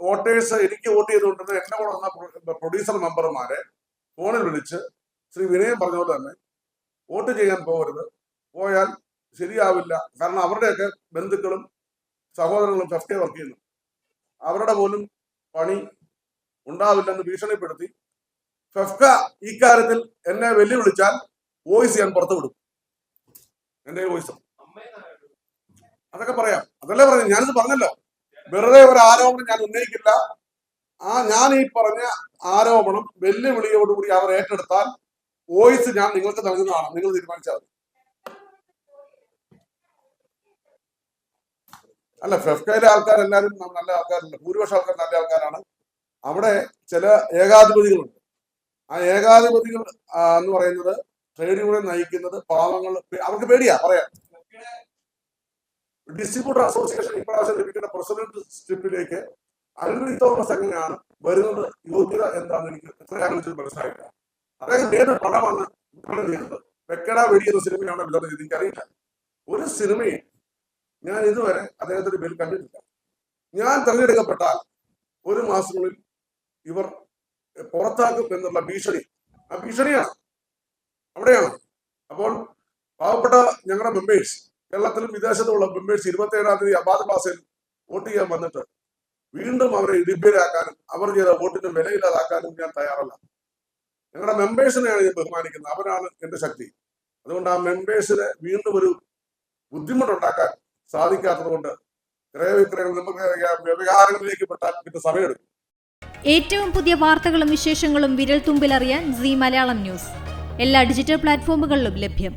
Voters എനിക്ക് vote ചെയ്തുകൊണ്ടിരുന്ന എന്റെ കൂടെ വന്ന പ്രൊഡ്യൂസർ മെമ്പർമാരെ ഫോണിൽ വിളിച്ച് ശ്രീ വിനയൻ പറഞ്ഞ പോലെ തന്നെ വോട്ട് ചെയ്യാൻ പോകരുത്, പോയാൽ ശരിയാവില്ല, കാരണം അവരുടെയൊക്കെ ബന്ധുക്കളും സഹോദരങ്ങളും ഫെഫ്കെ വർക്ക് ചെയ്യുന്നു, അവരുടെ പോലും പണി ഉണ്ടാവില്ലെന്ന് ഭീഷണിപ്പെടുത്തി ഫെഫ്ക ഈ കാര്യത്തിൽ എന്നെ വെല്ലുവിളിച്ചാൽ വോയിസ് ഞാൻ പുറത്തു വിടും. എന്റെ വോയിസ് അതൊക്കെ പറയാം. അതല്ലേ പറഞ്ഞു, ഞാനിത് പറഞ്ഞല്ലോ, വെറുതെ ഒരു ആരോപണം ഞാൻ ഉന്നയിക്കില്ല. ഞാൻ ഈ പറഞ്ഞ ആരോപണം വെല്ലുവിളിയോടുകൂടി അവർ ഏറ്റെടുത്താൽ വോയിസ് ഞാൻ നിങ്ങൾക്ക് നൽകുന്നതാണ്, നിങ്ങൾ തീരുമാനിച്ചാൽ മതി. അല്ല, ഫെഫ്കയിലെ ആൾക്കാരെല്ലാവരും നല്ല ആൾക്കാരല്ല, ഭൂരിപക്ഷം ആൾക്കാർ നല്ല ആൾക്കാരാണ്. അവിടെ ചില ഏകാധിപതികളുണ്ട്. ആ ഏകാധിപതികൾ എന്ന് പറയുന്നത് ട്രേഡ് യൂണിയൻ നയിക്കുന്നത് പാവങ്ങൾ, അവർക്ക് പേടിയാ പറയാം. ഡിസ്ട്രിബ്യൂട്ടർ അസോസിയേഷൻ ഇപ്രാവശ്യം ലഭിക്കുന്ന പ്രസിഡന്റ് സ്ട്രിപ്പിലേക്ക് അൽവി തോമസ് എങ്ങനെയാണ് വരുന്നത്, യോഗ്യത എന്താണെന്ന് എനിക്ക് എത്രയാണെന്ന് മനസ്സിലായില്ല. അദ്ദേഹം ഏത് പടമാണ് ചെയ്തത്? വെക്കട വെടിയെന്ന സിനിമയാണ് വിതരണം ചെയ്തത്, എനിക്കറിയില്ല. ഒരു സിനിമയും ഞാൻ ഇതുവരെ അദ്ദേഹത്തിന്റെ പേരിൽ കണ്ടിട്ടില്ല. ഞാൻ തെരഞ്ഞെടുക്കപ്പെട്ടാൽ 1 മാസത്തിനുള്ളിൽ ഇവർ പുറത്താക്കും എന്നുള്ള ഭീഷണി, ആ ഭീഷണിയാണ് അവിടെയാണ്. അപ്പോൾ പാവപ്പെട്ട ഞങ്ങളുടെ മെമ്പേഴ്സ്, കേരളത്തിലും വിദേശത്തുള്ള മെമ്പേഴ്സ് 27-ാം തീയതി അബാദ് പ്ലാസയിൽ വോട്ട് ചെയ്യാൻ വന്നിട്ട് വീണ്ടും അവരെ ലഭ്യരാക്കാനും അവർ ചെയ്ത വോട്ടിന് വിലയില്ലാതാക്കാനും ഞാൻ തയ്യാറല്ല. ഞങ്ങളുടെ മെമ്പേഴ്സിനെയാണ് ഞാൻ ബഹുമാനിക്കുന്നത്, അവരാണ് എന്റെ ശക്തി. അതുകൊണ്ട് ആ മെമ്പേഴ്സിന് വീണ്ടും ഒരു ബുദ്ധിമുട്ടുണ്ടാക്കാൻ സാധിക്കാത്തത് കൊണ്ട് വ്യവഹാരങ്ങളിലേക്ക് പെട്ടാൽ പിന്നെ സമയമെടുക്കും. ഏറ്റവും പുതിയ വാർത്തകളും വിശേഷങ്ങളും വിരൽ തുമ്പിലറിയാൻ സീ മലയാളം ന്യൂസ് എല്ലാ ഡിജിറ്റൽ പ്ലാറ്റ്ഫോമുകളിലും ലഭ്യം.